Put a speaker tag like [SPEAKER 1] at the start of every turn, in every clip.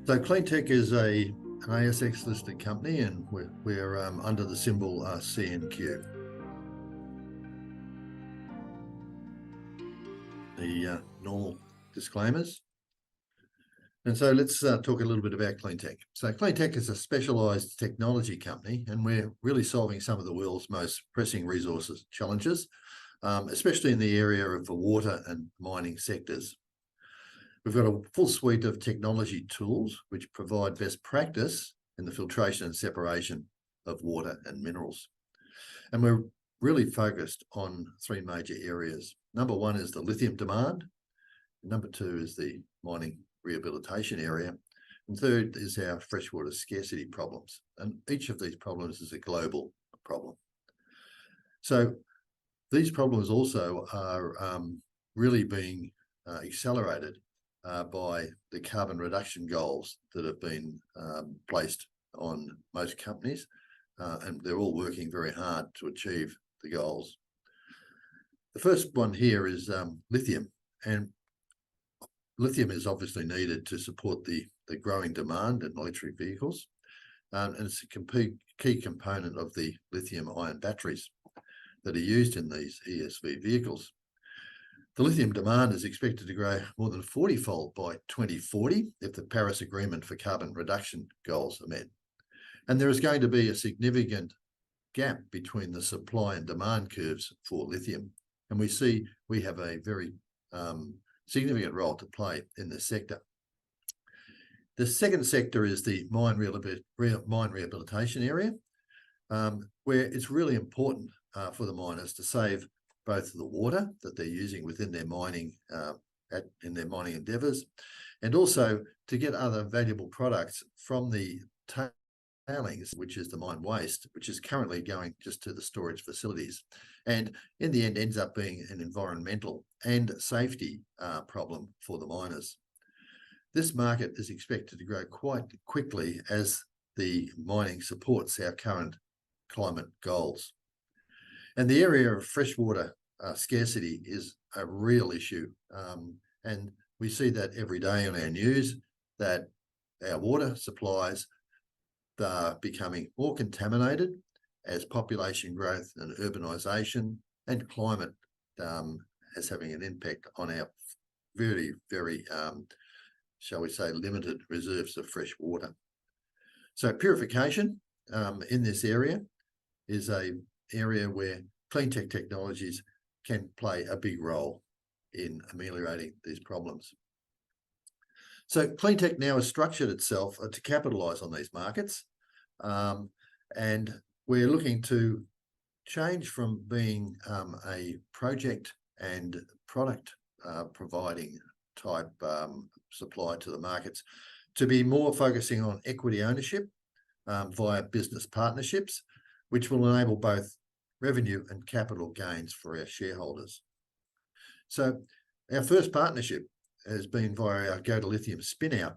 [SPEAKER 1] So Cleantech is an ASX listed company, and we're under the symbol CNQ. The normal disclaimers. And so let's talk a little bit about Cleantech. So Cleantech is a specialised technology company, and we're really solving some of the world's most pressing resources challenges, especially in the area of the water and mining sectors. We've got a full suite of technology tools which provide best practice in the filtration and separation of water and minerals. And we're really focused on three major areas. Number one is the lithium demand. Number two is the mining rehabilitation area. And third is our freshwater scarcity problems. And each of these problems is a global problem. So these problems also are really being accelerated by the carbon reduction goals that have been placed on most companies, and they're all working very hard to achieve the goals. The first one here is lithium, and lithium is obviously needed to support the growing demand in electric vehicles, and it's a key component of the lithium-ion batteries that are used in these ESV vehicles. The lithium demand is expected to grow more than 40-fold by 2040 if the Paris Agreement for carbon reduction goals are met. And there is going to be a significant gap between the supply and demand curves for lithium. And we have a very significant role to play in this sector. The second sector is the mine rehabilitation area, where it's really important for the miners to save both the water that they're using within their mining in their mining endeavours, and also to get other valuable products from the tailings, which is the mine waste, which is currently going just to the storage facilities, and in the end ends up being an environmental and safety problem for the miners. This market is expected to grow quite quickly as the mining supports our current climate goals. And the area of freshwater scarcity is a real issue. And we see that every day on our news, that our water supplies are becoming more contaminated as population growth and urbanisation and climate is having an impact on our very, very, shall we say, limited reserves of fresh water. So purification in this area is an area where Cleantech technologies can play a big role in ameliorating these problems. So Cleantech now has structured itself to capitalise on these markets, and we're looking to change from being a project and product providing type supply to the markets to be more focusing on equity ownership via business partnerships, which will enable both revenue and capital gains for our shareholders. So our first partnership has been via our Go to Lithium spin-out,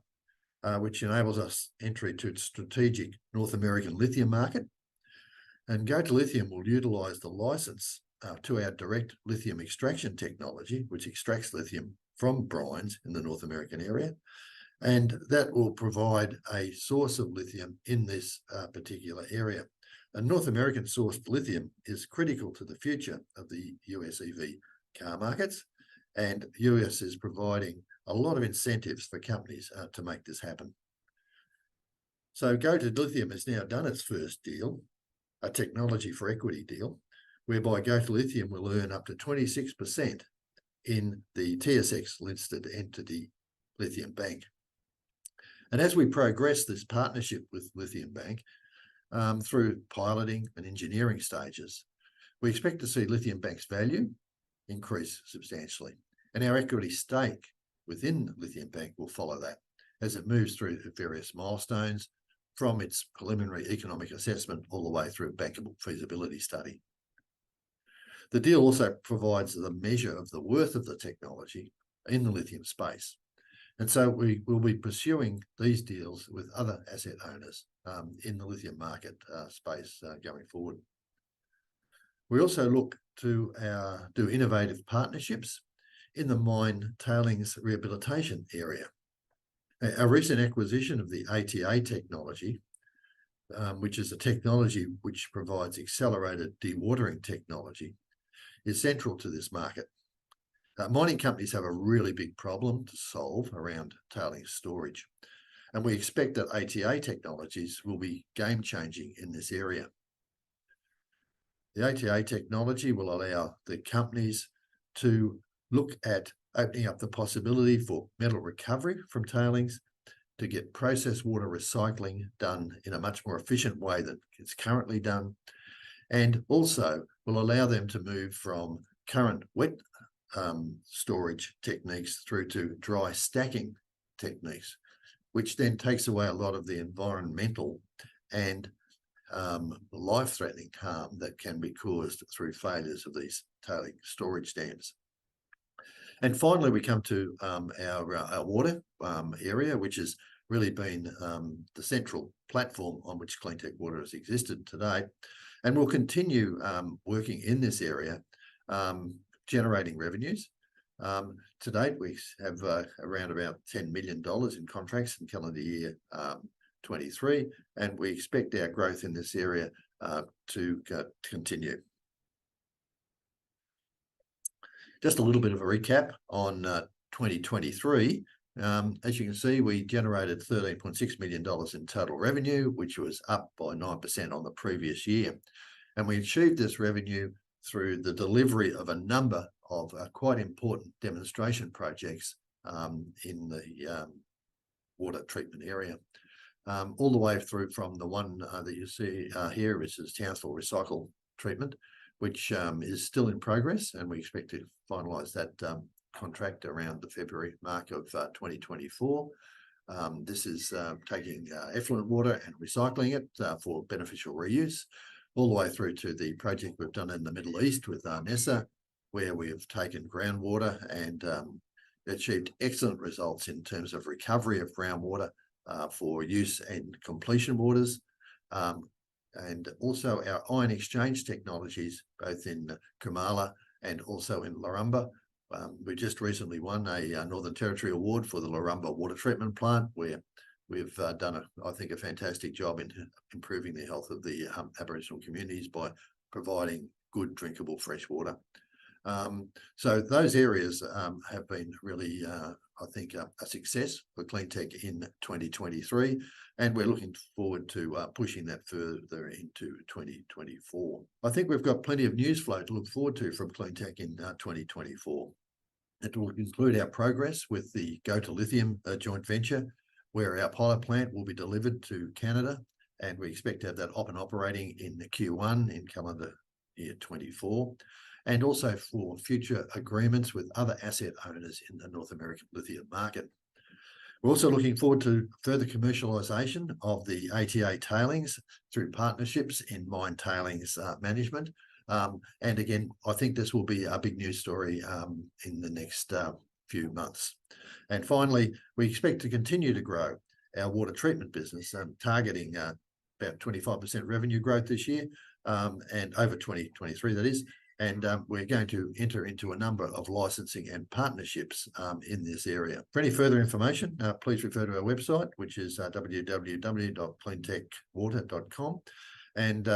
[SPEAKER 1] which enables us entry to its strategic North American lithium market. And Go to Lithium will utilise the licence to our direct lithium extraction technology, which extracts lithium from brines in the North American area. And that will provide a source of lithium in this particular area. And North American sourced lithium is critical to the future of the US EV car markets, and the US is providing a lot of incentives for companies to make this happen. So Go to Lithium has now done its first deal, a technology for equity deal, whereby Go to Lithium will earn up to 26% in the TSX listed entity Lithium Bank. And as we progress this partnership with Lithium Bank, through piloting and engineering stages, we expect to see Lithium Bank's value increase substantially. And our equity stake within Lithium Bank will follow that as it moves through various milestones from its preliminary economic assessment all the way through a bankable feasibility study. The deal also provides the measure of the worth of the technology in the lithium space. And so we will be pursuing these deals with other asset owners in the lithium market space going forward. We also look to do innovative partnerships in the mine tailings rehabilitation area. A recent acquisition of the ATA technology, which is a technology which provides accelerated dewatering technology, is central to this market. Mining companies have a really big problem to solve around tailings storage, and we expect that ATA technologies will be game-changing in this area. The ATA technology will allow the companies to look at opening up the possibility for metal recovery from tailings, to get processed water recycling done in a much more efficient way than it's currently done, and also will allow them to move from current wet storage techniques through to dry stacking techniques, which then takes away a lot of the environmental and life-threatening harm that can be caused through failures of these tailing storage dams. And finally, we come to our water area, which has really been the central platform on which Cleantech Water has existed today. And we'll continue working in this area, generating revenues. To date, we have around about $10 million in contracts in calendar year 23, and we expect our growth in this area to continue. Just a little bit of a recap on 2023. As you can see, we generated $13.6 million in total revenue, which was up by 9% on the previous year. And we achieved this revenue through the delivery of a number of quite important demonstration projects in the water treatment area. All the way through from the one that you see here, which is Townsville Recycle Treatment, which is still in progress, and we expect to finalise that contract around the February mark of 2024. This is taking effluent water and recycling it for beneficial reuse, all the way through to the project we've done in the Middle East with NESA, where we have taken groundwater and achieved excellent results in terms of recovery of groundwater for use in completion waters. And also our ion exchange technologies, both in Kumala and also in Larumba. We just recently won a Northern Territory Award for the Larumba water treatment plant, where we've done, I think, a fantastic job in improving the health of the Aboriginal communities by providing good drinkable fresh water. So those areas have been really, I think, a success for Cleantech in 2023, and we're looking forward to pushing that further into 2024. I think we've got plenty of news flow to look forward to from Cleantech in 2024. It will include our progress with the Go to Lithium joint venture, where our pilot plant will be delivered to Canada, and we expect to have that up and operating in the Q1 in calendar year 24. And also for future agreements with other asset owners in the North American lithium market. We're also looking forward to further commercialisation of the ATA tailings through partnerships in mine tailings management. And again, I think this will be a big news story in the next few months. And finally, we expect to continue to grow our water treatment business, targeting about 25% revenue growth this year, and over 2023 that is. And we're going to enter into a number of licensing and partnerships in this area. For any further information, please refer to our website, which is www.cleantechwater.com. And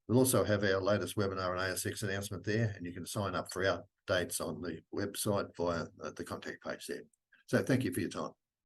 [SPEAKER 1] we'll also have our latest webinar and ASX announcement there, and you can sign up for our updates on the website via the contact page there. So thank you for your time.